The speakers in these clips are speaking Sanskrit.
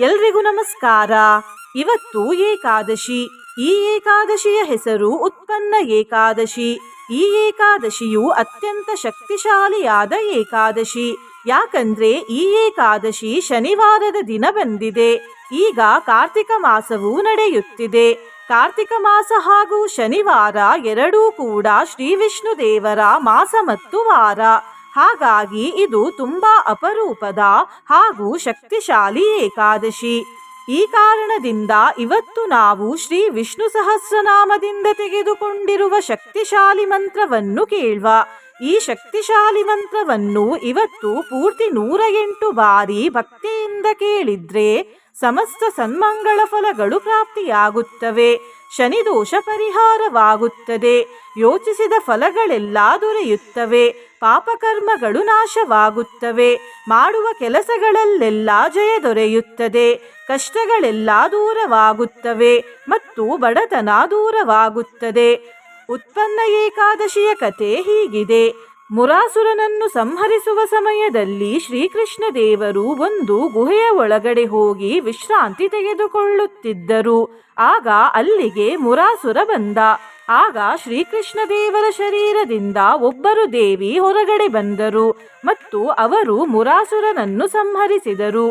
ಎಲ್ರಿಗೂ ನಮಸ್ಕಾರ. ಇವತ್ತು ಏಕಾದಶಿ. ಈ ಏಕಾದಶಿಯ ಹೆಸರು ಉತ್ಪನ್ನ ಏಕಾದಶಿ. ಈ ಏಕಾದಶಿಯು ಅತ್ಯಂತ ಶಕ್ತಿಶಾಲಿಯಾದ ಏಕಾದಶಿ. ಯಾಕಂದ್ರೆ ಈ ಏಕಾದಶಿ ಶನಿವಾರದ ದಿನ ಬಂದಿದೆ. ಈಗ ಕಾರ್ತಿಕ ಮಾಸವು ನಡೆಯುತ್ತಿದೆ. ಕಾರ್ತಿಕ ಮಾಸ ಹಾಗೂ ಶನಿವಾರ ಎರಡೂ ಕೂಡ ಶ್ರೀ ವಿಷ್ಣು ದೇವರ ಮಾಸ ಮತ್ತು ವಾರ. ಹಾಗಾಗಿ ಇದು ತುಂಬಾ ಅಪರೂಪದ ಹಾಗೂ ಶಕ್ತಿಶಾಲಿ ಏಕಾದಶಿ. ಈ ಕಾರಣದಿಂದ ಇವತ್ತು ನಾವು ಶ್ರೀ ವಿಷ್ಣು ಸಹಸ್ರನಾಮದಿಂದ ತೆಗೆದುಕೊಂಡಿರುವ ಶಕ್ತಿಶಾಲಿ ಮಂತ್ರವನ್ನು ಕೇಳುವ. ಈ ಶಕ್ತಿಶಾಲಿ ಮಂತ್ರವನ್ನು ಇವತ್ತು ಪೂರ್ತಿ 108 ಬಾರಿ ಭಕ್ತಿಯಿಂದ ಕೇಳಿದ್ರೆ ಸಮಸ್ತ ಸನ್ಮಂಗಳ ಫಲಗಳು ಪ್ರಾಪ್ತಿಯಾಗುತ್ತವೆ. ಶನಿದೋಷ ಪರಿಹಾರವಾಗುತ್ತದೆ. ಯೋಚಿಸಿದ ಫಲಗಳೆಲ್ಲ ದೊರೆಯುತ್ತವೆ. ಪಾಪಕರ್ಮಗಳು ನಾಶವಾಗುತ್ತವೆ. ಮಾಡುವ ಕೆಲಸಗಳಲ್ಲೆಲ್ಲ ಜಯ ದೊರೆಯುತ್ತದೆ. ಕಷ್ಟಗಳೆಲ್ಲ ದೂರವಾಗುತ್ತವೆ ಮತ್ತು ಬಡತನ ದೂರವಾಗುತ್ತದೆ. ಉತ್ಪನ್ನ ಏಕಾದಶಿಯ ಕಥೆ ಹೀಗಿದೆ. ಮುರಾಸುರನನ್ನು ಸಂಹರಿಸುವ ಸಮಯದಲ್ಲಿ ಶ್ರೀಕೃಷ್ಣ ದೇವರು ಒಂದು ಗುಹೆಯ ಒಳಗಡೆ ಹೋಗಿ ವಿಶ್ರಾಂತಿ ತೆಗೆದುಕೊಳ್ಳುತ್ತಿದ್ದರು. ಆಗ ಅಲ್ಲಿಗೆ ಮುರಾಸುರ ಬಂದ. ಆಗ ಶ್ರೀಕೃಷ್ಣ ದೇವರ ಶರೀರದಿಂದ ಒಬ್ಬರು ದೇವಿ ಹೊರಗಡೆ ಬಂದರು ಮತ್ತು ಅವರು ಮುರಾಸುರನನ್ನು ಸಂಹರಿಸಿದರು.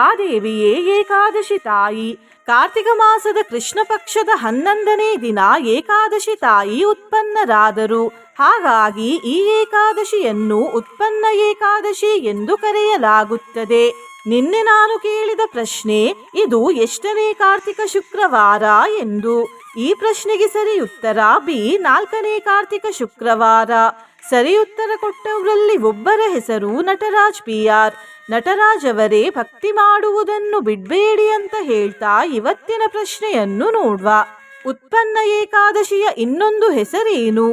ಆ ದೇವಿಯೇ ಏಕಾದಶಿ ತಾಯಿ. ಕಾರ್ತಿಕ ಮಾಸದ ಕೃಷ್ಣ ಪಕ್ಷದ 11ನೇ ದಿನ ಏಕಾದಶಿ ತಾಯಿ ಉತ್ಪನ್ನರಾದರು. ಹಾಗಾಗಿ ಈ ಏಕಾದಶಿಯನ್ನು ಉತ್ಪನ್ನ ಏಕಾದಶಿ ಎಂದು ಕರೆಯಲಾಗುತ್ತದೆ. ನಿನ್ನೆ ನಾನು ಕೇಳಿದ ಪ್ರಶ್ನೆ, ಇದು ಎಷ್ಟನೇ ಕಾರ್ತಿಕ ಶುಕ್ರವಾರ ಎಂದು. ಈ ಪ್ರಶ್ನೆಗೆ ಸರಿ ಉತ್ತರ ಬಿ, 4ನೇ ಕಾರ್ತಿಕ ಶುಕ್ರವಾರ. ಸರಿ ಉತ್ತರ ಕೊಟ್ಟವರಲ್ಲಿ ಒಬ್ಬರ ಹೆಸರು ನಟರಾಜ್ PR. ನಟರಾಜ್ ಅವರೇ, ಭಕ್ತಿ ಮಾಡುವುದನ್ನು ಬಿಡಬೇಡಿ ಅಂತ ಹೇಳ್ತಾ ಇವತ್ತಿನ ಪ್ರಶ್ನೆಯನ್ನು ನೋಡುವ. ಉತ್ಪನ್ನ ಏಕಾದಶಿಯ ಇನ್ನೊಂದು ಹೆಸರೇನು?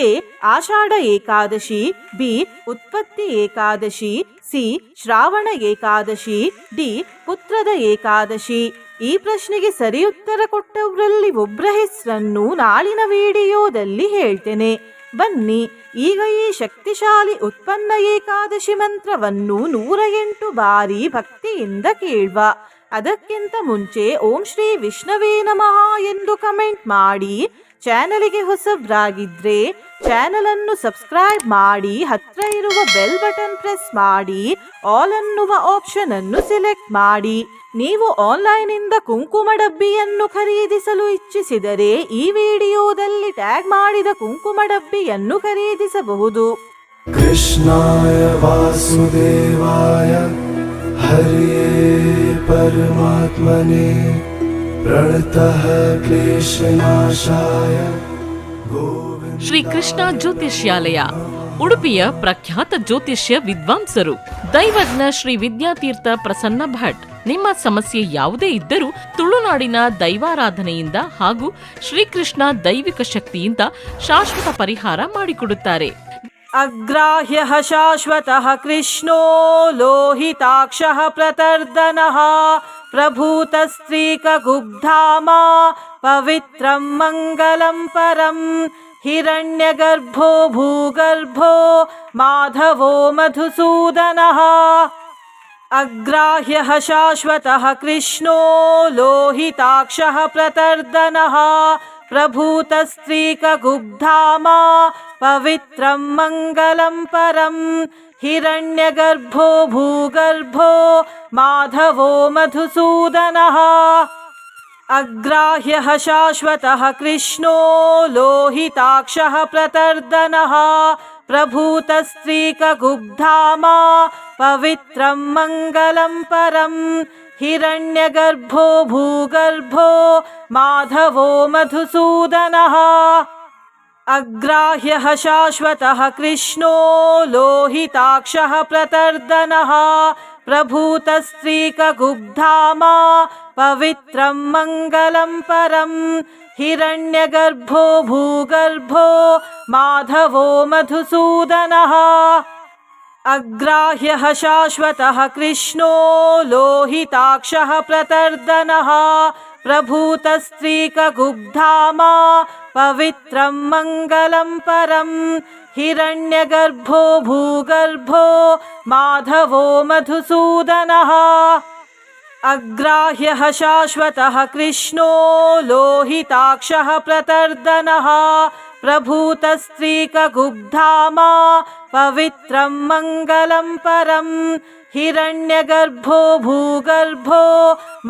A, Ashadha Ekadashi. ಬಿ, ಉತ್ಪತ್ತಿ ಏಕಾದಶಿ. ಸಿ, ಶ್ರಾವಣ ಏಕಾದಶಿ. ಡಿ, ಪುತ್ರದ ಏಕಾದಶಿ. ಈ ಪ್ರಶ್ನೆಗೆ ಸರಿ ಉತ್ತರ ಕೊಟ್ಟವರಲ್ಲಿ ಒಬ್ಬರ ಹೆಸರನ್ನು ನಾಳಿನ ವಿಡಿಯೋದಲ್ಲಿ ಹೇಳ್ತೇನೆ. ಬನ್ನಿ ಈಗ ಈ ಶಕ್ತಿಶಾಲಿ ಉತ್ಪನ್ನ ಏಕಾದಶಿ ಮಂತ್ರವನ್ನು 108 ಬಾರಿ ಭಕ್ತಿಯಿಂದ ಕೇಳುವ. ಅದಕ್ಕಿಂತ ಮುಂಚೆ ಓಂ ಶ್ರೀ ವಿಷ್ಣವೇ ನಮಃ ಎಂದು ಕಮೆಂಟ್ ಮಾಡಿ. ಚಾನಲಿಗೆ ಹೊಸಬ್ರಾಗಿದ್ರೆ ಚಾನಲ್ ಅನ್ನು ಸಬ್ಸ್ಕ್ರೈಬ್ ಮಾಡಿ. ಹತ್ರ ಇರುವ ಬೆಲ್ ಬಟನ್ ಪ್ರೆಸ್ ಮಾಡಿ. ಆಲ್ ಅನ್ನುವ ಆಪ್ಷನ್ ಅನ್ನು ಸೆಲೆಕ್ಟ್ ಮಾಡಿ. ನೀವು ಆನ್ಲೈನ್ ಇಂದ ಕುಂಕುಮ ಡಬ್ಬಿಯನ್ನು ಖರೀದಿಸಲು ಇಚ್ಛಿಸಿದರೆ ಈ ವಿಡಿಯೋದಲ್ಲಿ ಟ್ಯಾಗ್ ಮಾಡಿದ ಕುಂಕುಮ ಡಬ್ಬಿಯನ್ನು ಖರೀದಿಸಬಹುದು. ಕೃಷ್ಣಾಯ ವಾಸುದೇವಾಯ ಹರಿಯೇ ಪರಮಾತ್ಮನೇ ಪ್ರಣತಃ ಕ್ಲೇಶನಾಶಾಯ ಗೋವಿಂದ. ಶ್ರೀ ಕೃಷ್ಣ ಜ್ಯೋತಿಷ್ಯಾಲಯ, ಉಡುಪಿಯ ಪ್ರಖ್ಯಾತ ಜ್ಯೋತಿಷ್ಯ ವಿದ್ವಾಂಸರು ದೈವಜ್ಞ ಶ್ರೀ ವಿದ್ಯಾತೀರ್ಥ ಪ್ರಸನ್ನ ಭಟ್. ನಿಮ್ಮ ಸಮಸ್ಯೆ ಯಾವುದೇ ಇದ್ದರೂ ತುಳುನಾಡಿನ ದೈವಾರಾಧನೆಯಿಂದ ಹಾಗೂ ಶ್ರೀಕೃಷ್ಣ ದೈವಿಕ ಶಕ್ತಿಯಿಂದ ಶಾಶ್ವತ ಪರಿಹಾರ ಮಾಡಿಕೊಡುತ್ತಾರೆ. ಅಗ್ರಾಹ್ಯಃ ಶಾಶ್ವತಃ ಕೃಷ್ಣೋ ಲೋಹಿತಾಕ್ಷಃ ಪ್ರತರ್ದನಃ ಪ್ರಭೂತಸ್ತ್ರೀಕಗುಬ್ಧಾಮ ಪವಿತ್ರಂ ಮಂಗಲಂ ಪರಂ ಹಿರಣ್ಯಗರ್ಭೋ ಭೂಗರ್ಭೋ ಮಾಧವೋ ಮಧುಸೂದನಃ. ಅಗ್ರಾಹ್ಯಃ ಶಾಶ್ವತಃ ಕೃಷ್ಣೋ ಲೋಹಿತಾಕ್ಷಃ ಪ್ರತರ್ದನಃ ಪ್ರಭೂತಸ್ತ್ರೀಕಗುಬ್ಧಾಮ ಪವಿತ್ರಂ ಮಂಗಲಂ ಪರಂ ಹಿರಣ್ಯಗರ್ಭೋ ಭೂಗರ್ಭೋ ಮಾಧವೋ ಮಧುಸೂದನಃ. ಅಗ್ರಾಹ್ಯಃ ಶಾಶ್ವತಃ ಕೃಷ್ಣೋ ಲೋಹಿತಾಕ್ಷಃ ಪ್ರತರ್ದನಃ ಪ್ರಭೂತಸ್ತ್ರೀಕಗುಬ್ಧಾಮ ಪವಿತ್ರಂ ಮಂಗಲಂ ಪರಂ ಹಿರಣ್ಯಗರ್ಭೋ ಭೂಗರ್ಭೋ ಮಾಧವೋ ಮಧುಸೂದನಃ. ಅಗ್ರಾಹ್ಯಃ ಶಾಶ್ವತಃ ಕೃಷ್ಣೋ ಲೋಹಿತಾಕ್ಷಃ ಪ್ರತರ್ದನಃ ಪ್ರಭೂತಸ್ತ್ರೀಕಗುಬ್ಧಾಮ ಪವಿತ್ರಂ ಮಂಗಲಂ ಪರಂ ಹಿರಣ್ಯಗರ್ಭೋ ಭೂಗರ್ಭೋ ಮಾಧವೋ ಮಧುಸೂದನಃ. ಅಗ್ರಾಹ್ಯಃ ಶಾಶ್ವತಃ ಕೃಷ್ಣೋ ಲೋಹಿತಾಕ್ಷಃ ಪ್ರತರ್ದನಃ ಪ್ರಭೂತಸ್ತ್ರೀಕಗುಬ್ಧಾಮ ಪವಿತ್ರಂ ಮಂಗಲಂ ಪರಂ ಹಿರಣ್ಯಗರ್ಭೋ ಭೂಗರ್ಭೋ ಮಾಧವೋ ಮಧುಸೂದನಃ. अग्राह्यः शाश्वतः कृष्णो लोहिताक्षः प्रतर्दनः प्रभूतस्त्रीकगुब्धामा पवित्रं मङ्गलं परं हिरण्यगर्भो भूगर्भो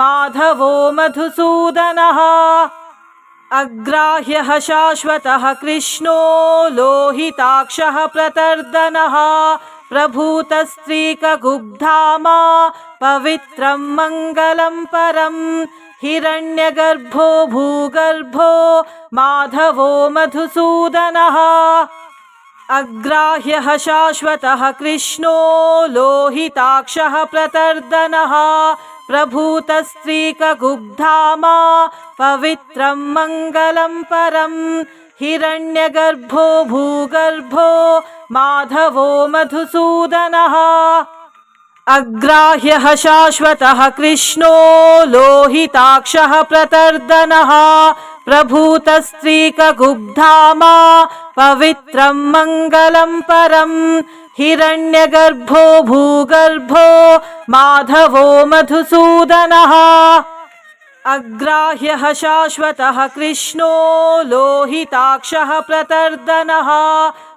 माधवो मधुसूदनः अग्राह्यः शाश्वतः कृष्णो लोहिताक्षः प्रतर्दनः प्रभूतस्त्रीकगुब्धामा पवित्रं मङ्गलं परं हिरण्यगर्भो भूगर्भो माधवो मधुसूदनः अग्राह्यः शाश्वतः कृष्णो लोहिताक्षः प्रतर्दनः प्रभूतस्त्रीकगुब्धामा पवित्रं मङ्गलं परं हिरण्यगर्भो भूगर्भो माधवो मधुसूदनः अग्राह्यः शाश्वतः कृष्णो लोहिताक्षः प्रतर्दनः प्रभूतस्त्रीकगुब्धामा पवित्रं मङ्गलं परं हिरण्यगर्भो भूगर्भो माधवो मधुसूदनः अग्राह्यः शाश्वतः कृष्णो लोहिताक्षः प्रतर्दनः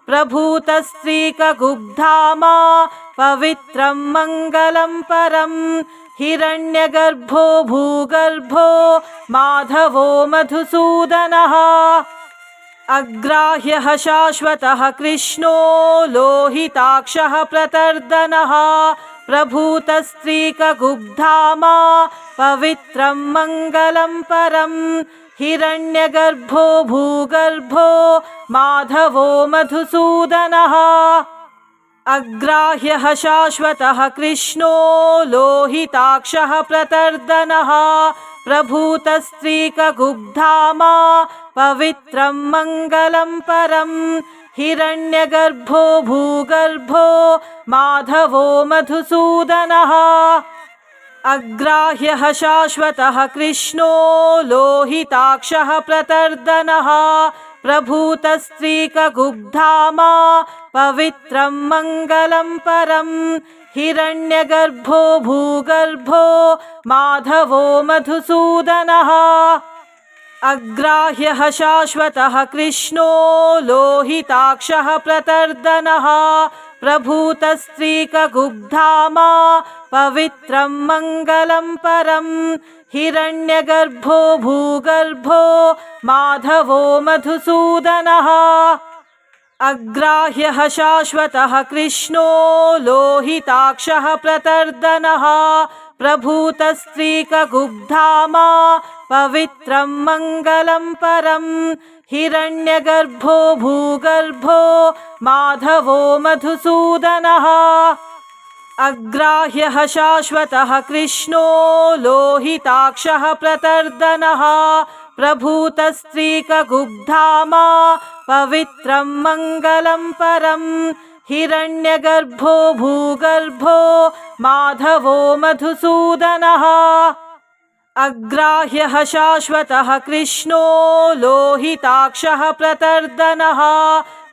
प्रभूतस्त्रीकगुब्धामा पवित्रं मङ्गलं परं हिरण्यगर्भो भूगर्भो माधवो मधुसूदनः अग्राह्यः शाश्वतः कृष्णो लोहिताक्षः प्रतर्दनः प्रभूतस्त्रीकगुब्धामा पवित्रं मङ्गलं परं हिरण्यगर्भो भूगर्भो माधवो मधुसूदनः अग्राह्यः शाश्वतः कृष्णो लोहिताक्षः प्रतर्दनः प्रभूतस्त्रीकगुब्धामा पवित्रं मङ्गलं परं हिरण्यगर्भो भूगर्भो माधवो मधुसूदनः अग्राह्यः शाश्वतः कृष्णो लोहिताक्षः प्रतर्दनः प्रभूतस्त्रीकगुब्धामा पवित्रं मङ्गलं परं हिरण्यगर्भो भूगर्भो माधवो मधुसूदनः अग्राह्यः शाश्वतः कृष्णो लोहिताक्षः प्रतर्दनः प्रभूतस्त्रीकगुब्धामा पवित्रं मङ्गलं परं हिरण्यगर्भो भूगर्भो माधवो मधुसूदनः अग्राह्यः शाश्वतः कृष्णो लोहिताक्षः प्रतर्दनः प्रभूतस्त्रीकगुब्धामा पवित्रं मङ्गलं परं हिरण्यगर्भो भूगर्भो माधवो मधुसूदनः अग्राह्यः शाश्वतः कृष्णो लोहिताक्षः प्रतर्दनः प्रभूतस्त्रीकगुब्धामा पवित्रं मङ्गलं परं हिरण्यगर्भो भूगर्भो माधवो मधुसूदनः अग्राह्यः शाश्वतः कृष्णो लोहिताक्षः प्रतर्दनः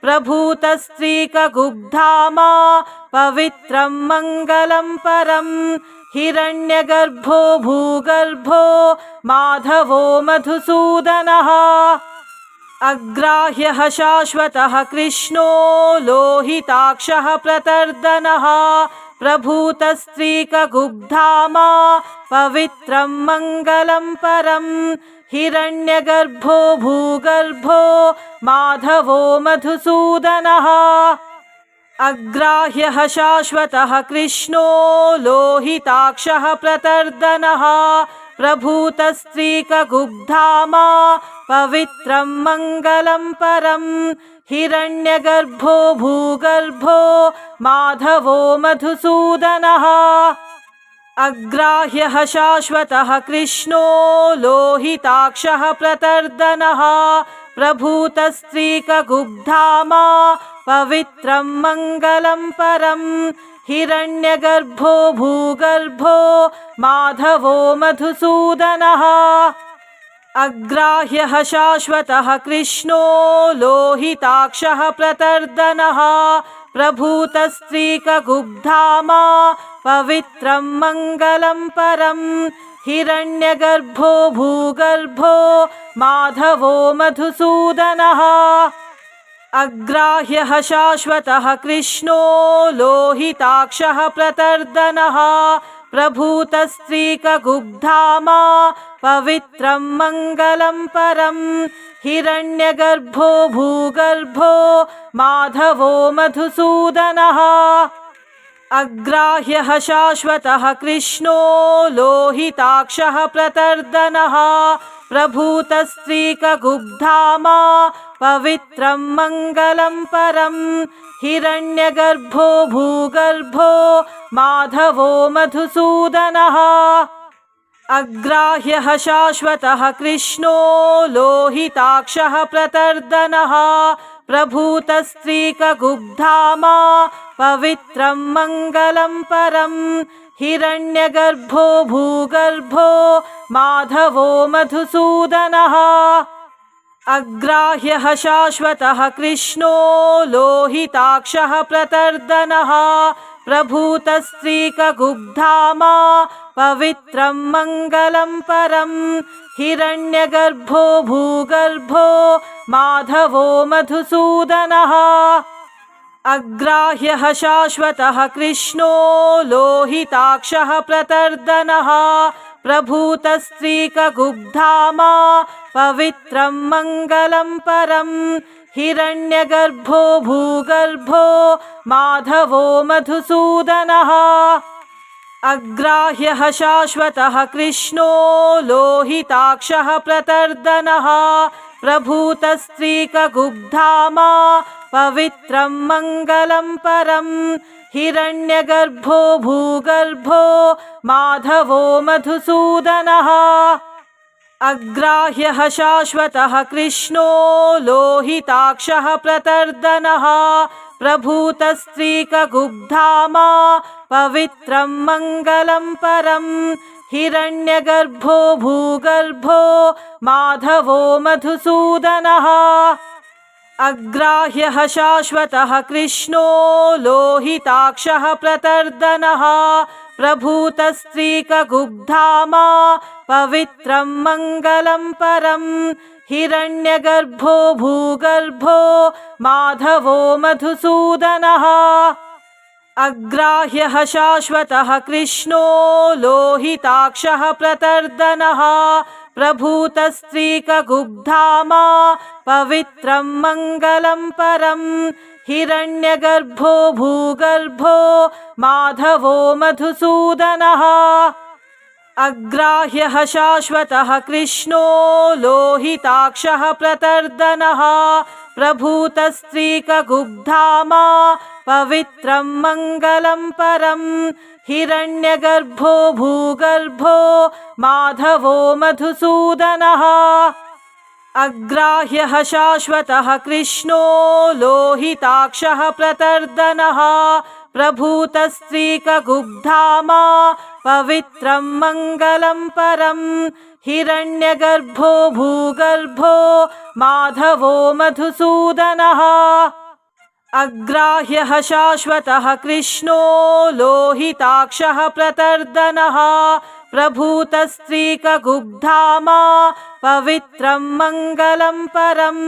प्रभूतस्त्रीकगुब्धामा पवित्रं मङ्गलं परं हिरण्यगर्भो भूगर्भो माधवो मधुसूदनः अग्राह्यः शाश्वतः कृष्णो लोहिताक्षः प्रतर्दनः प्रभूतस्त्रीकगुब्धामा पवित्रं मङ्गलं परं हिरण्यगर्भो भूगर्भो माधवो मधुसूदनः अग्राह्यः शाश्वतः कृष्णो लोहिताक्षः प्रतर्दनः प्रभूतस्त्रीकगुब्धामा पवित्रं मङ्गलं परं हिरण्यगर्भो भूगर्भो माधवो मधुसूदनः अग्राह्यः शाश्वतः कृष्णो लोहिताक्षः प्रतर्दनः प्रभूतस्त्रीकगुब्धामा पवित्रं मङ्गलं परं हिरण्यगर्भो भूगर्भो माधवो मधुसूदनः अग्राह्यः शाश्वतः कृष्णो लोहिताक्षः प्रतर्दनः प्रभूतस्त्रीकगुब्धामा पवित्रं मङ्गलं परं हिरण्यगर्भो भूगर्भो माधवो मधुसूदनः अग्राह्यः शाश्वतः कृष्णो लोहिताक्षः प्रतर्दनः प्रभूतस्त्रीकगुब्धामा पवित्रं मङ्गलं परं हिरण्यगर्भो भूगर्भो माधवो मधुसूदनः अग्राह्यः शाश्वतः कृष्णो लोहिताक्षः प्रतर्दनः प्रभूतस्त्रीकगुब्धामा पवित्रं मङ्गलं परं हिरण्यगर्भो भूगर्भो माधवो मधुसूदनः अग्राह्यः शाश्वतः कृष्णो लोहिताक्षः प्रतर्दनः प्रभूतस्त्रीकगुब्धामा पवित्रं मङ्गलं परं हिरण्यगर्भो भूगर्भो माधवो मधुसूदनः अग्राह्यः शाश्वतः कृष्णो लोहिताक्षः प्रतर्दनः प्रभूतस्त्रीकगुब्धामा पवित्रं मङ्गलं परं हिरण्यगर्भो भूगर्भो माधवो मधुसूदनः अग्राह्यः शाश्वतः कृष्णो लोहिताक्षः प्रतर्दनः प्रभूतस्त्रीकगुब्धामा पवित्रं मङ्गलं परं हिरण्यगर्भो भूगर्भो माधवो मधुसूदनः अग्राह्यः शाश्वतः कृष्णो लोहिताक्षः प्रतर्दनः प्रभूतस्त्रीकगुब्धामा पवित्रं मङ्गलं परं हिरण्यगर्भो भूगर्भो माधवो मधुसूदनः अग्राह्यः शाश्वतः कृष्णो लोहिताक्षः प्रतर्दनः प्रभूतस्त्रीकगुब्धामा पवित्रं मङ्गलं परं हिरण्यगर्भो भूगर्भो माधवो मधुसूदनः अग्राह्यः शाश्वतः कृष्णो लोहिताक्षः प्रतर्दनः प्रभूतस्त्रीकगुब्धामा पवित्रं मङ्गलं परं हिरण्यगर्भो भूगर्भो माधवो मधुसूदनः अग्राह्यः शाश्वतः कृष्णो लोहिताक्षः प्रतर्दनः प्रभूतस्त्रीकगुब्धामा पवित्रं मङ्गलं परं हिरण्यगर्भो भूगर्भो माधवो मधुसूदनः अग्राह्यः शाश्वतः कृष्णो लोहिताक्षः प्रतर्दनः प्रभूतस्त्रीकगुब्धामा पवित्रं मङ्गलं परं हिरण्यगर्भो भूगर्भो माधवो मधुसूदनः अग्राह्यः शाश्वतः कृष्णो लोहिताक्षः प्रतर्दनः प्रभूतस्त्रीकगुब्धामा पवित्रं मङ्गलं परं हिरण्यगर्भो भूगर्भो माधवो मधुसूदनः अग्राह्यः शाश्वतः कृष्णो लोहिताक्षः प्रतर्दनः प्रभूतस्त्रीकगुब्धामा पवित्रं मङ्गलं परं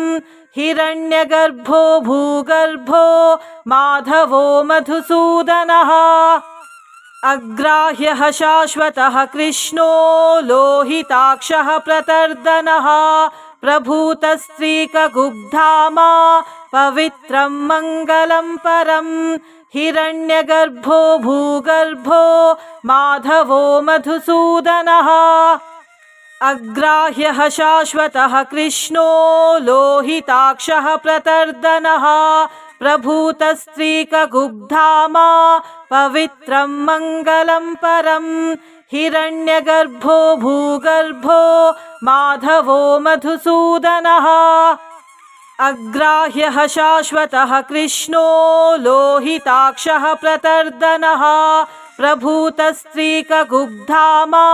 हिरण्यगर्भो भूगर्भो माधवो मधुसूदनः अग्राह्यः शाश्वतः कृष्णो लोहिताक्षः प्रतर्दनः प्रभूतस्त्रीकगुब्धामा पवित्रं मङ्गलं परं हिरण्यगर्भो भूगर्भो माधवो मधुसूदनः अग्राह्यः शाश्वतः कृष्णो लोहिताक्षः प्रतर्दनः प्रभूतस्त्रीकगुब्धामा पवित्रं मङ्गलं परं हिरण्यगर्भो भूगर्भो माधवो मधुसूदनः अग्राह्यः शाश्वतः कृष्णो लोहिताक्षः प्रतर्दनः प्रभूतस्त्रीकगुब्धामा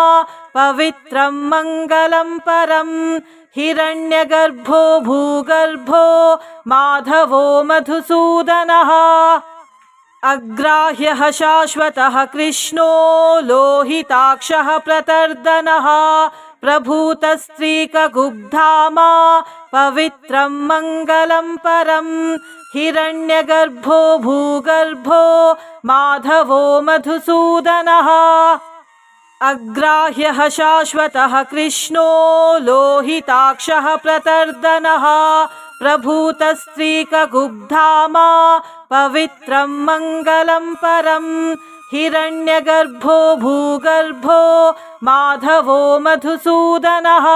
पवित्रं मङ्गलं परं हिरण्यगर्भो भूगर्भो माधवो मधुसूदनः अग्राह्यः शाश्वतः कृष्णो लोहिताक्षः प्रतर्दनः प्रभूतस्त्रीकगुब्धामा पवित्रं मङ्गलं परं हिरण्यगर्भो भूगर्भो माधवो मधुसूदनः अग्राह्यः शाश्वतः कृष्णो लोहिताक्षः प्रतर्दनः प्रभूतस्त्रीकगुब्धामा पवित्रं मङ्गलं परं हिरण्यगर्भो भूगर्भो माधवो मधुसूदनः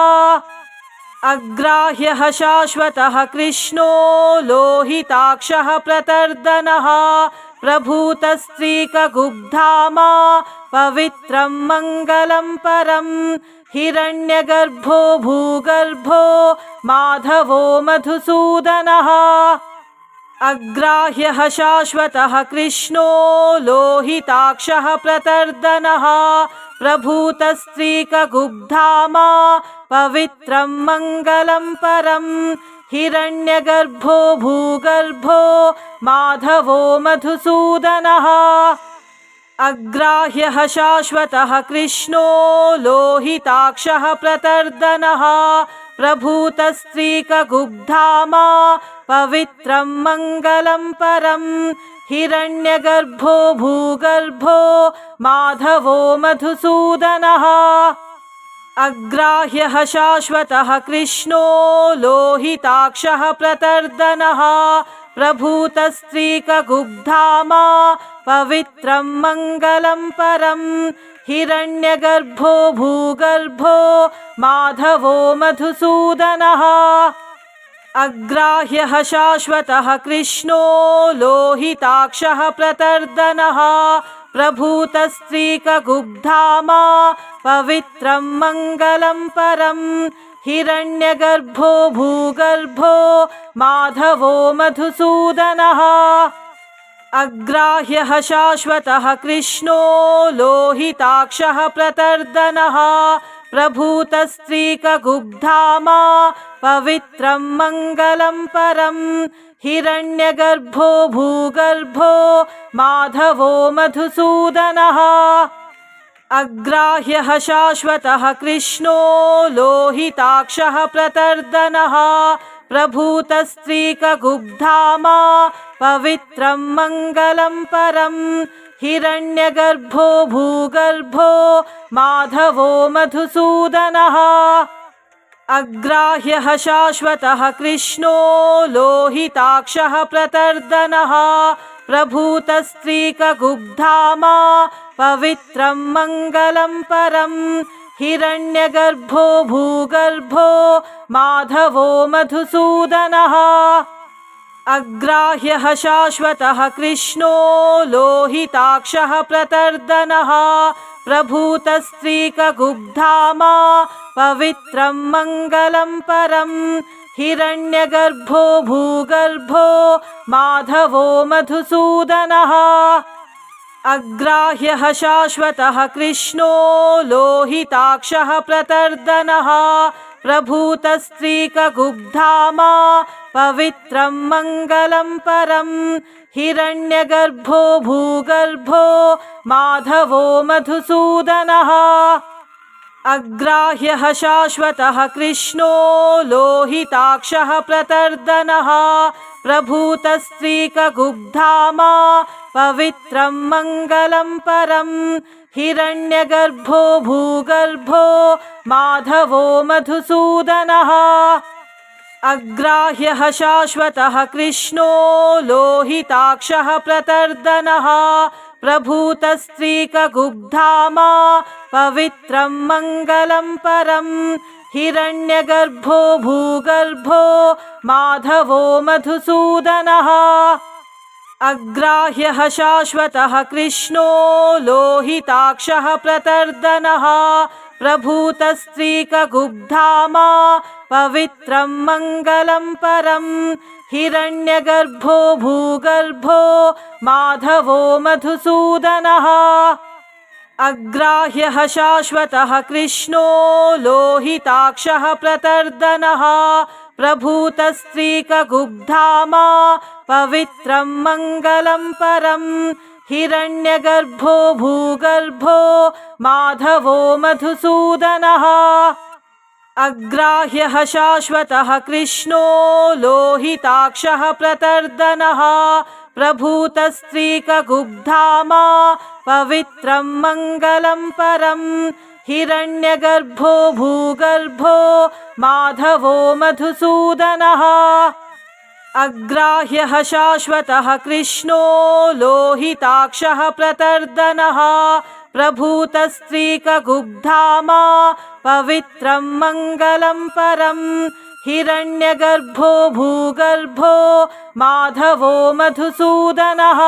अग्राह्यः शाश्वतः कृष्णो लोहिताक्षः प्रतर्दनः प्रभूतस्त्रीकगुब्धामा पवित्रं मङ्गलं परं हिरण्यगर्भो भूगर्भो माधवो मधुसूदनः अग्राह्यः शाश्वतः कृष्णो लोहिताक्षः प्रतर्दनः प्रभूतस्त्रीकगुब्धामा पवित्रं मङ्गलं परं हिरण्यगर्भो भूगर्भो माधवो मधुसूदनः अग्राह्यः शाश्वतः कृष्णो लोहिताक्षः प्रतर्दनः प्रभूतस्त्रीकगुब्धामा पवित्रं मङ्गलं परं हिरण्यगर्भो भूगर्भो माधवो मधुसूदनः अग्राह्यः शाश्वतः कृष्णो लोहिताक्षः प्रतर्दनः प्रभूतस्त्रीकगुब्धामा पवित्रं मङ्गलं परं हिरण्यगर्भो भूगर्भो माधवो मधुसूदनः अग्राह्यः शाश्वतः कृष्णो लोहिताक्षः प्रतर्दनः प्रभूतस्त्रीकगुब्धामा पवित्रं मङ्गलं परं हिरण्यगर्भो भूगर्भो माधवो मधुसूदनः अग्राह्यः शाश्वतः कृष्णो लोहिताक्षः प्रतर्दनः प्रभूतस्त्रीकगुब्धामा पवित्रं मङ्गलं परं हिरण्यगर्भो भूगर्भो माधवो मधुसूदनः अग्राह्यः शाश्वतः कृष्णो लोहिताक्षः प्रतर्दनः प्रभूतस्त्रीकगुब्धामा पवित्रं मङ्गलं परं हिरण्यगर्भो भूगर्भो माधवो मधुसूदनः अग्राह्यः शाश्वतः कृष्णो लोहिताक्षः प्रतर्दनः प्रभूतस्त्रीकगुब्धामा पवित्रं मङ्गलं परं हिरण्यगर्भो भूगर्भो माधवो मधुसूदनः अग्राह्यः शाश्वतः कृष्णो लोहिताक्षः प्रतर्दनः प्रभूतस्त्रीकगुब्धामा पवित्रं मङ्गलं परं हिरण्यगर्भो भूगर्भो माधवो मधुसूदनः अग्राह्यः शाश्वतः कृष्णो लोहिताक्षः प्रतर्दनः प्रभूतस्त्रीकगुब्धामा पवित्रं मङ्गलं परं हिरण्यगर्भो भूगर्भो माधवो मधुसूदनः अग्राह्यः शाश्वतः कृष्णो लोहिताक्षः प्रतर्दनः प्रभूतस्त्रीकगुब्धामा पवित्रं मङ्गलं परं हिरण्यगर्भो भूगर्भो माधवो मधुसूदनः अग्राह्यः शाश्वतः कृष्णो लोहिताक्षः प्रतर्दनः प्रभूतस्त्रीकगुब्धामा पवित्रं मङ्गलं परं हिरण्यगर्भो भूगर्भो माधवो मधुसूदनः अग्राह्यः शाश्वतः कृष्णो लोहिताक्षः प्रतर्दनः प्रभूतस्त्रीकगुब्धामा पवित्रं मङ्गलं परं हिरण्यगर्भो भूगर्भो माधवो मधुसूदनः अग्राह्यः शाश्वतः कृष्णो लोहिताक्षः प्रतर्दनः प्रभूतस्त्रीकगुग्धामा पवित्रं मङ्गलं परं हिरण्यगर्भो भूगर्भो माधवो मधुसूदनः अग्राह्यः शाश्वतः कृष्णो लोहिताक्षः प्रतर्दनः प्रभूतस्त्रीकगुग्धामा पवित्रं मङ्गलं परं हिरण्यगर्भो भूगर्भो माधवो मधुसूदनः अग्राह्यः शाश्वतः कृष्णो लोहिताक्षः प्रतर्दनः प्रभूतस्त्रीकगुग्धामा पवित्रं मङ्गलं परं हिरण्यगर्भो भूगर्भो माधवो मधुसूदनः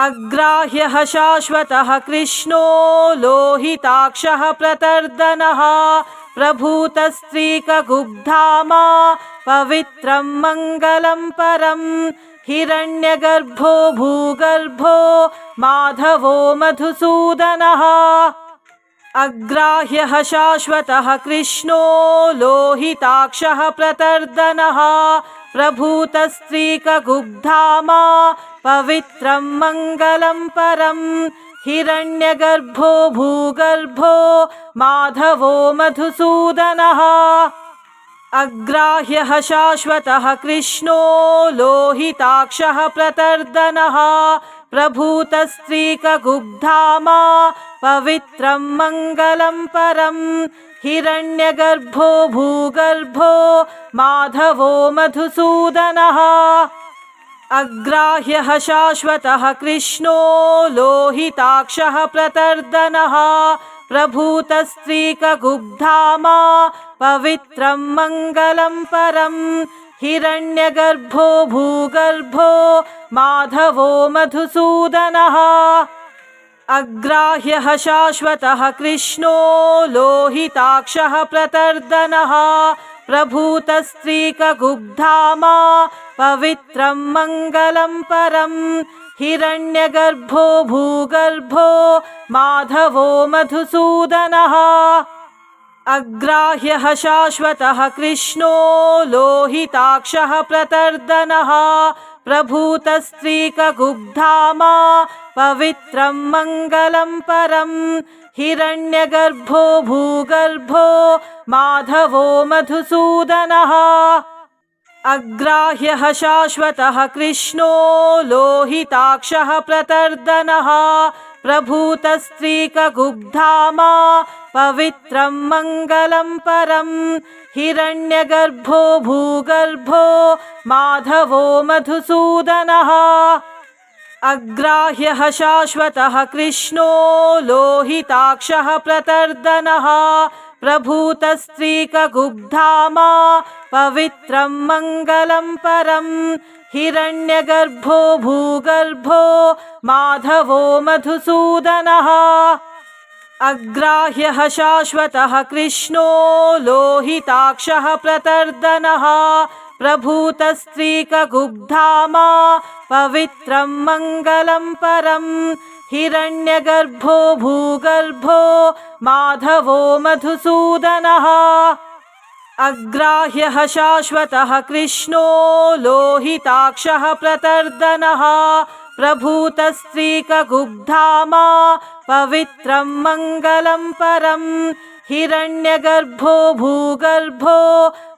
अग्राह्यः शाश्वतः कृष्णो लोहिताक्षः प्रतर्दनः प्रभूतस्त्रीकगुग्धामा पवित्रं मङ्गलं परं हिरण्यगर्भो भूगर्भो माधवो मधुसूदनः अग्राह्यः शाश्वतः कृष्णो लोहिताक्षः प्रतर्दनः प्रभूतस्त्रीकगुग्धामा पवित्रं मङ्गलं परं हिरण्यगर्भो भूगर्भो माधवो मधुसूदनः अग्राह्यः शाश्वतः कृष्णो लोहिताक्षः प्रतर्दनः प्रभूतस्त्रीकगुग्धामा पवित्रं मङ्गलं परं हिरण्यगर्भो भूगर्भो माधवो मधुसूदनः अग्राह्यः शाश्वतः कृष्णो लोहिताक्षः प्रतर्दनः प्रभूतस्त्रीकगुग्धामा पवित्रं मङ्गलं परं हिरण्यगर्भो भूगर्भो माधवो मधुसूदनः अग्राह्यः शाश्वतः कृष्णो लोहिताक्षः प्रतर्दनः प्रभूतस्त्रीकगुग्धामा पवित्रं मङ्गलं परं हिरण्यगर्भो भूगर्भो माधवो मधुसूदनः अग्राह्यः शाश्वतः कृष्णो लोहिताक्षः प्रतर्दनः प्रभूतस्त्रीकगुग्धामा पवित्रं मङ्गलं परं हिरण्यगर्भो भूगर्भो माधवो मधुसूदनः अग्राह्यः शाश्वतः कृष्णो लोहिताक्षः प्रतर्दनः प्रभूतस्त्रीकगुग्धामा पवित्रं मङ्गलं परं हिरण्यगर्भो भूगर्भो माधवो मधुसूदनः अग्राह्यः शाश्वतः कृष्णो लोहिताक्षः प्रतर्दनः प्रभूतस्त्रीकगुग्धामा पवित्रं मङ्गलं परं हिरण्यगर्भो भूगर्भो माधवो मधुसूदनः अग्राह्यः शाश्वतः कृष्णो लोहिताक्षः प्रतर्दनः प्रभूतस्त्रीकगुग्धामा पवित्रं मङ्गलं परं हिरण्यगर्भो भूगर्भो माधवो मधुसूदनः अग्राह्यः शाश्वतः कृष्णो लोहिताक्षः प्रतर्दनः प्रभूतस्त्रीकगुग्धामा पवित्रं मङ्गलं परं हिरण्यगर्भो भूगर्भो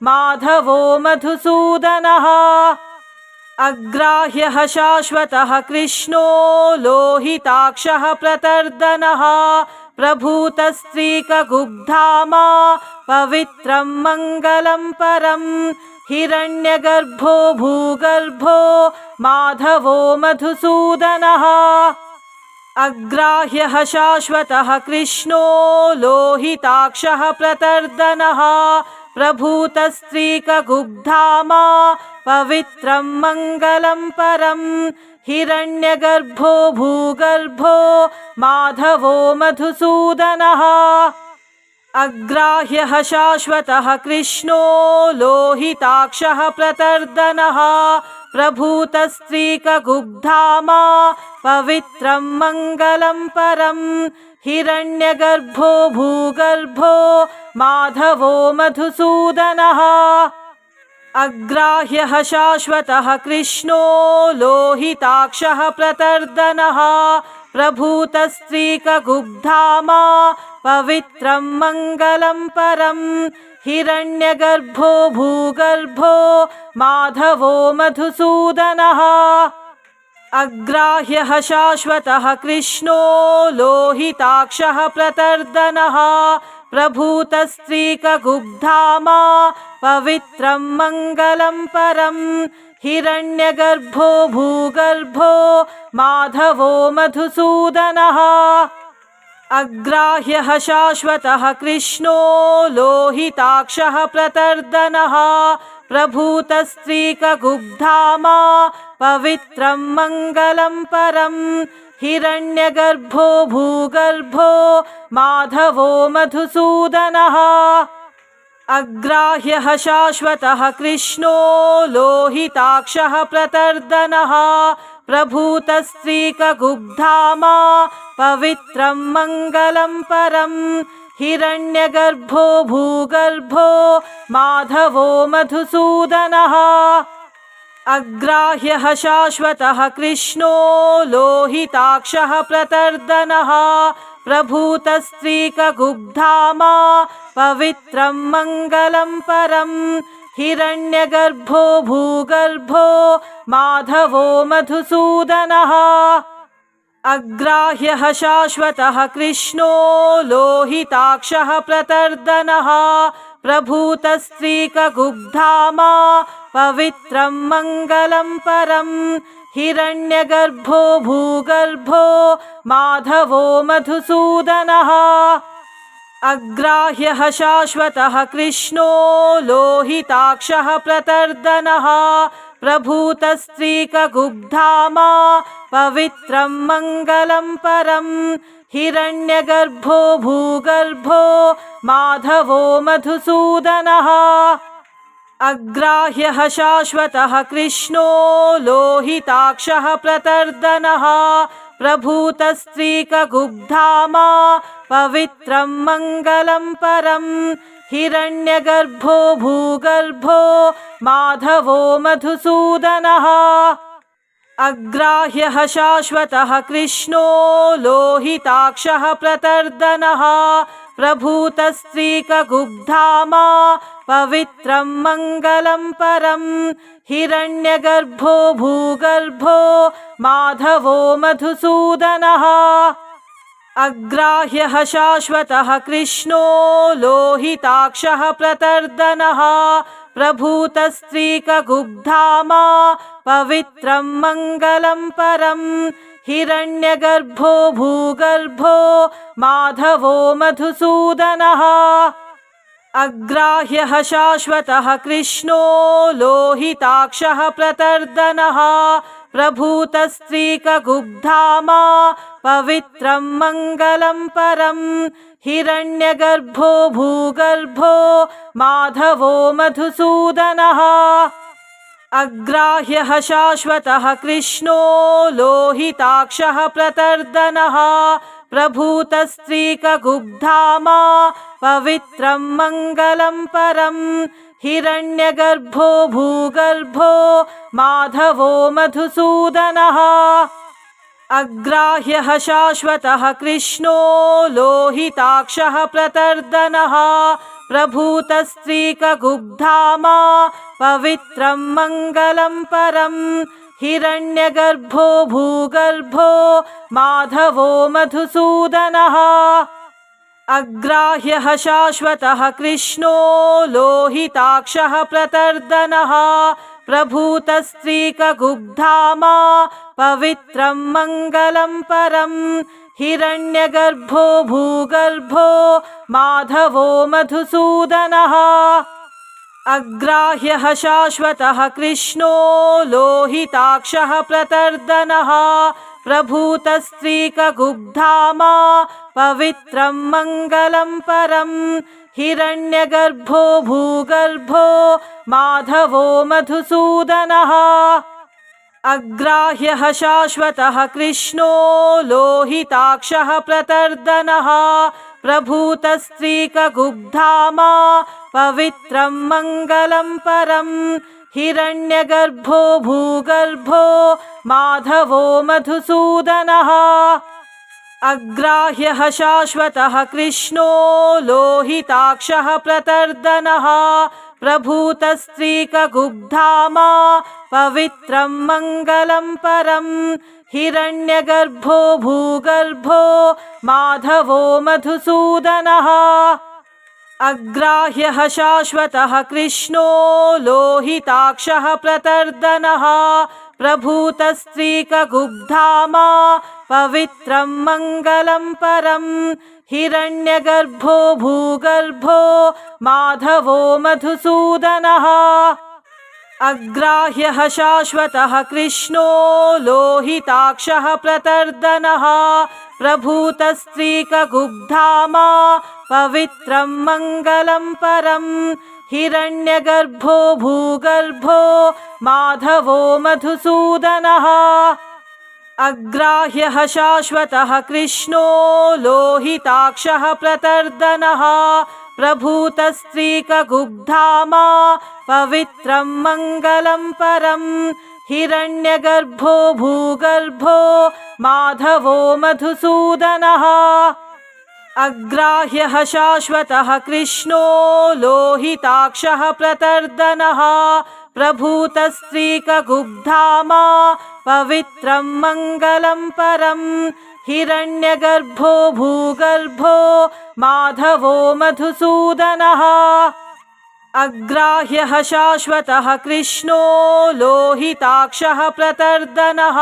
माधवो मधुसूदनः अग्राह्यः शाश्वतः कृष्णो लोहिताक्षः प्रतर्दनः प्रभूतस्त्रीकगुग्धामा पवित्रं मङ्गलं परं हिरण्यगर्भो भूगर्भो माधवो मधुसूदनः अग्राह्यः शाश्वतः कृष्णो लोहिताक्षः प्रतर्दनः प्रभूतस्त्रीकगुग्धामा पवित्रं मङ्गलं परं हिरण्यगर्भो भूगर्भो माधवो मधुसूदनः अग्राह्यः शाश्वतः कृष्णो लोहिताक्षः प्रतर्दनः प्रभूतस्त्रीकगुग्धामा पवित्रं मङ्गलं परं हिरण्यगर्भो भूगर्भो माधवो मधुसूदनः अग्राह्यः शाश्वतः कृष्णो लोहिताक्षः प्रतर्दनः प्रभूतस्त्रीकगुब्धामा पवित्रं मङ्गलं परं हिरण्यगर्भो भूगर्भो माधवो मधुसूदनः अग्राह्यः शाश्वतः कृष्णो लोहिताक्षः प्रतर्दनः प्रभूतस्त्रीकगुब्धामा पवित्रं मङ्गलं परं हिरण्यगर्भो भूगर्भो माधवो मधुसूदनः अग्राह्यः शाश्वतः कृष्णो लोहिताक्षः प्रतर्दनः प्रभूतस्त्रीकगुब्धामा पवित्रं मङ्गलं परं हिरण्यगर्भो भूगर्भो माधवो मधुसूदनः अग्राह्यः शाश्वतः कृष्णो लोहिताक्षः प्रतर्दनः प्रभूतस्त्रीकगुब्धामा पवित्रं मङ्गलं परं हिरण्यगर्भो भूगर्भो माधवो मधुसूदनः अग्राह्यः शाश्वतः कृष्णो लोहिताक्षः प्रतर्दनः प्रभूतस्त्रीकगुब्धामा पवित्रं मङ्गलं परं हिरण्यगर्भो भूगर्भो माधवो मधुसूदनः अग्राह्यः शाश्वतः कृष्णो लोहिताक्षः प्रतर्दनः प्रभूतस्त्रीकगुब्धामा पवित्रं मङ्गलं परं हिरण्यगर्भो भूगर्भो माधवो मधुसूदनः अग्राह्यः शाश्वतः कृष्णो लोहिताक्षः प्रतर्दनः प्रभूतस्त्रीकगुब्धामा पवित्रं मङ्गलं परं हिरण्यगर्भो भूगर्भो माधवो मधुसूदनः अग्राह्यः शाश्वतः कृष्णो लोहिताक्षः प्रतर्दनः प्रभूतस्त्रीकगुब्धामा पवित्रं मङ्गलं परं हिरण्यगर्भो भूगर्भो माधवो मधुसूदनः अग्राह्यः शाश्वतः कृष्णो लोहिताक्षः प्रतर्दनः प्रभूतस्त्रीकगुब्धामा पवित्रं मङ्गलं परं हिरण्यगर्भो भूगर्भो माधवो मधुसूदनः अग्राह्यः शाश्वतः कृष्णो लोहिताक्षः प्रतर्दनः प्रभूतस्त्रीकगुब्धामा पवित्रं मङ्गलं परं हिरण्यगर्भो भूगर्भो माधवो मधुसूदनः अग्राह्यः शाश्वतः कृष्णो लोहिताक्षः प्रतर्दनः प्रभूतस्त्रीकगुब्धामा पवित्रं मङ्गलं परं हिरण्यगर्भो भूगर्भो माधवो मधुसूदनः अग्राह्यः शाश्वतः कृष्णो लोहिताक्षः प्रतर्दनः प्रभूतस्त्रीकगुब्धामा पवित्रं मङ्गलं परं हिरण्यगर्भो भूगर्भो माधवो मधुसूदनः अग्राह्यः शाश्वतः कृष्णो लोहिताक्षः प्रतर्दनः प्रभूतस्त्रीकगुब्धामा पवित्रं मङ्गलं परं हिरण्यगर्भो भूगर्भो माधवो मधुसूदनः अग्राह्यः शाश्वतः कृष्णो लोहिताक्षः प्रतर्दनः प्रभूतस्त्रीकगुब्धामा पवित्रं मङ्गलं परं हिरण्यगर्भो भूगर्भो माधवो मधुसूदनः अग्राह्यः शाश्वतः कृष्णो लोहिताक्षः प्रतर्दनः प्रभूतस्त्रीकगुब्धामा पवित्रं मङ्गलं परं हिरण्यगर्भो भूगर्भो माधवो मधुसूदनः अग्राह्यः शाश्वतः कृष्णो लोहिताक्षः प्रतर्दनः प्रभूतस्त्रीकगुब्धामा पवित्रं मङ्गलं परं हिरण्यगर्भो भूगर्भो माधवो मधुसूदनः अग्राह्यः शाश्वतः कृष्णो लोहिताक्षः प्रतर्दनः प्रभूतस्त्रीकगुब्धामा पवित्रं मङ्गलं परं हिरण्यगर्भो भूगर्भो माधवो मधुसूदनः अग्राह्यः शाश्वतः कृष्णो लोहिताक्षः प्रतर्दनः प्रभूतस्त्रीकगुब्धामा पवित्रं मङ्गलं परं हिरण्यगर्भो भूगर्भो माधवो मधुसूदनः अग्राह्यः शाश्वतः कृष्णो लोहिताक्षः प्रतर्दनः प्रभूतस्त्रीकगुब्धामा पवित्रं मङ्गलं परं हिरण्यगर्भो भूगर्भो माधवो मधुसूदनः अग्राह्यः शाश्वतः कृष्णो लोहिताक्षः प्रतर्दनः प्रभूतस्त्रीकगुब्धामा पवित्रं मङ्गलं परं हिरण्यगर्भो भूगर्भो माधवो मधुसूदनः अग्राह्यः शाश्वतः कृष्णो लोहिताक्षः प्रतर्दनः प्रभूतस्त्रीकगुब्धामा पवित्रं मङ्गलं परं हिरण्यगर्भो भूगर्भो माधवो मधुसूदनः अग्राह्यः शाश्वतः कृष्णो लोहिताक्षः प्रतर्दनः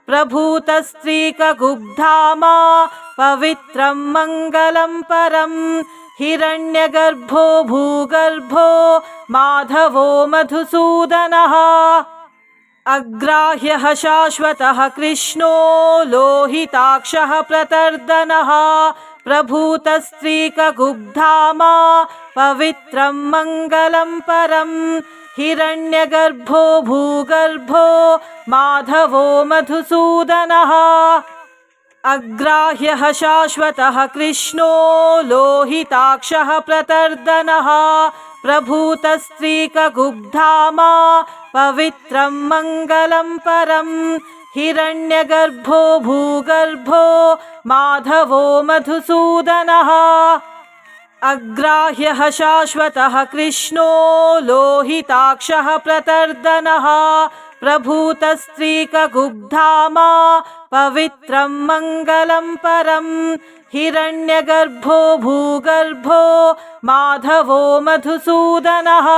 प्रभूतस्त्रीकगुब्धामा पवित्रं मङ्गलं परं हिरण्यगर्भो भूगर्भो माधवो मधुसूदनः अग्राह्यः शाश्वतः कृष्णो लोहिताक्षः प्रतर्दनः प्रभूतस्त्रीकगुब्धामा पवित्रं मङ्गलं परं हिरण्यगर्भो भूगर्भो माधवो मधुसूदनः अग्राह्यः शाश्वतः कृष्णो लोहिताक्षः प्रतर्दनः प्रभूतस्त्रीकगुब्धामा पवित्रं मङ्गलं परं हिरण्यगर्भो भूगर्भो माधवो मधुसूदनः अग्राह्यः शाश्वतः कृष्णो लोहिताक्षः प्रतर्दनः प्रभूतस्त्रीकगुब्धामा पवित्रं मङ्गलं परं हिरण्यगर्भो भूगर्भो माधवो मधुसूदनः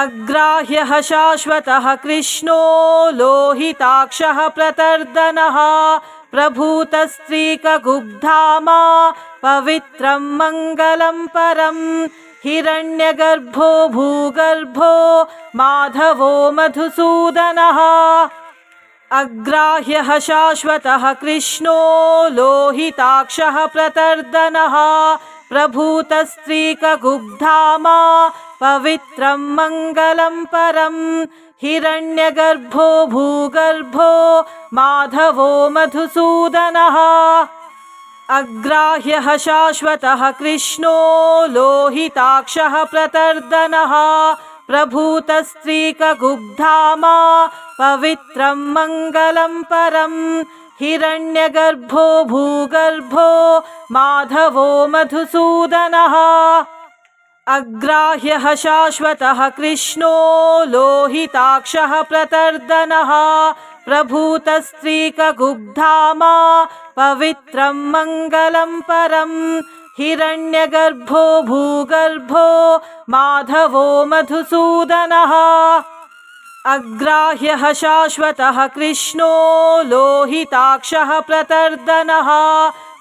अग्राह्यः शाश्वतः कृष्णो लोहिताक्षः प्रतर्दनः प्रभूतस्त्रीकगुब्धामा पवित्रं मङ्गलं परं हिरण्यगर्भो भूगर्भो माधवो मधुसूदनः अग्राह्यः शाश्वतः कृष्णो लोहिताक्षः प्रतर्दनः प्रभूतस्त्रीकगुब्धामा पवित्रं मङ्गलं परं हिरण्यगर्भो भूगर्भो माधवो मधुसूदनः अग्राह्यः शाश्वतः कृष्णो लोहिताक्षः प्रतर्दनः प्रभूतस्त्रीकगुब्धामा पवित्रं मङ्गलं परं हिरण्यगर्भो भूगर्भो माधवो मधुसूदनः अग्राह्यः शाश्वतः कृष्णो लोहिताक्षः प्रतर्दनः प्रभूतस्त्रीकगुब्धामा पवित्रं मङ्गलं परं हिरण्यगर्भो भूगर्भो माधवो मधुसूदनः अग्राह्यः शाश्वतः कृष्णो लोहिताक्षः प्रतर्दनः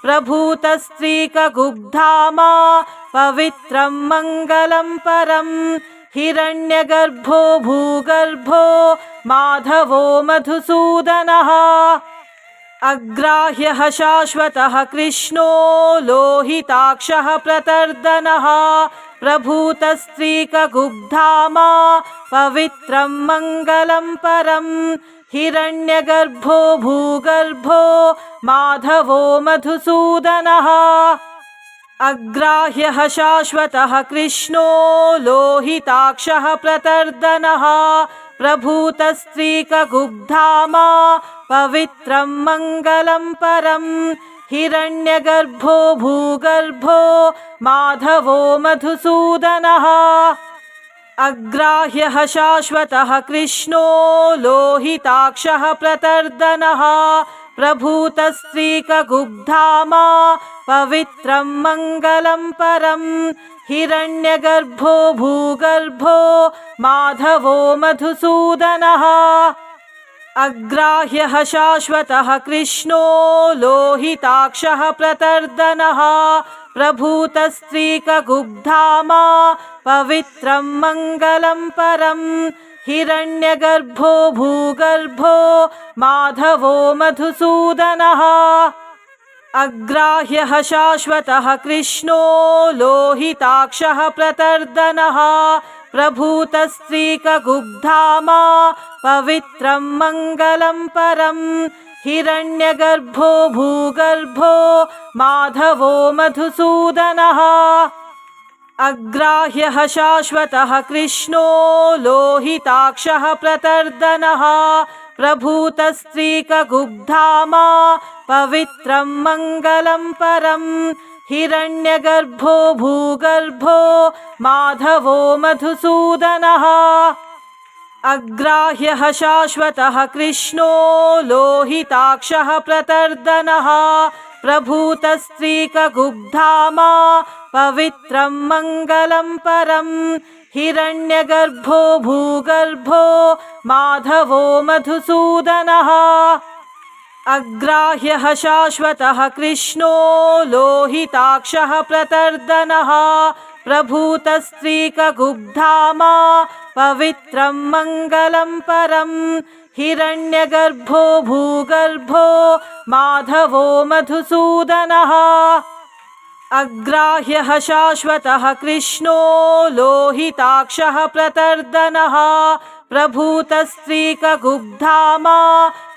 प्रभूतस्त्रीकगुब्धामा पवित्रं मङ्गलं परं हिरण्यगर्भो भूगर्भो माधवो मधुसूदनः अग्राह्यः शाश्वतः कृष्णो लोहिताक्षः प्रतर्दनः प्रभूतस्त्रीकगुब्धामा पवित्रं मङ्गलं परं हिरण्यगर्भो भूगर्भो माधवो मधुसूदनः अग्राह्यः शाश्वतः कृष्णो लोहिताक्षः प्रतर्दनः प्रभूतस्त्रीकगुग्धामा पवित्रं मङ्गलं परम् हिरण्यगर्भो भूगर्भो माधवो मधुसूदनः अग्राह्यः शाश्वतः कृष्णो लोहिताक्षः प्रतर्दनः प्रभूतस्त्रीकगुग्धामा पवित्रं मङ्गलं परम् हिरण्यगर्भो भूगर्भो माधवो मधुसूदनः अग्राह्यः शाश्वतः कृष्णो लोहिताक्षः प्रतर्दनः प्रभूतस्त्रीकगुग्धामा पवित्रं मङ्गलं परम् हिरण्यगर्भो भूगर्भो माधवो मधुसूदनः अग्राह्यः शाश्वतः कृष्णो लोहिताक्षः प्रतर्दनः प्रभूतस्त्रीकगुग्धामा पवित्रं मङ्गलं परम् हिरण्यगर्भो भूगर्भो माधवो मधुसूदनः अग्राह्यः शाश्वतः कृष्णो लोहिताक्षः प्रतर्दनः प्रभूतस्त्रीकगुग्धामा पवित्रं मङ्गलं परम् हिरण्यगर्भो भूगर्भो माधवो मधुसूदनः अग्राह्यः शाश्वतः कृष्णो लोहिताक्षः प्रतर्दनः प्रभूतस्त्रीकगुग्धामा पवित्रं मङ्गलं परम् हिरण्यगर्भो भूगर्भो माधवो मधुसूदनः अग्राह्यः शाश्वतः कृष्णो लोहिताक्षः प्रतर्दनः प्रभूतस्त्रीकगुग्धामा पवित्रं मङ्गलं परम् हिरण्यगर्भो भूगर्भो माधवो मधुसूदनः अग्राह्यः शाश्वतः कृष्णो लोहिताक्षः प्रतर्दनः प्रभूतस्त्रीकगुग्धामा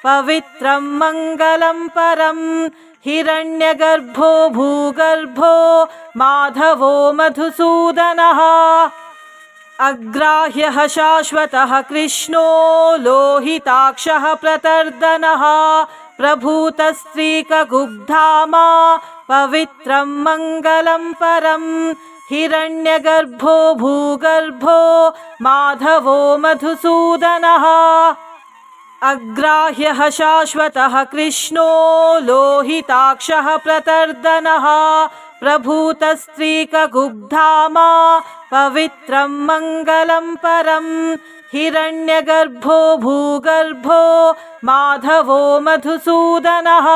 पवित्रं मङ्गलं परम् हिरण्यगर्भो भूगर्भो माधवो मधुसूदनः अग्राह्यः शाश्वतः कृष्णो लोहिताक्षः प्रतर्दनः प्रभूतस्त्रीकगुग्धामा पवित्रं मङ्गलं परम् हिरण्यगर्भो भूगर्भो माधवो मधुसूदनः अग्राह्यः शाश्वतः कृष्णो लोहिताक्षः प्रतर्दनः प्रभूतस्त्रीकगुग्धामा पवित्रं मङ्गलं परम् हिरण्यगर्भो भूगर्भो माधवो मधुसूदनः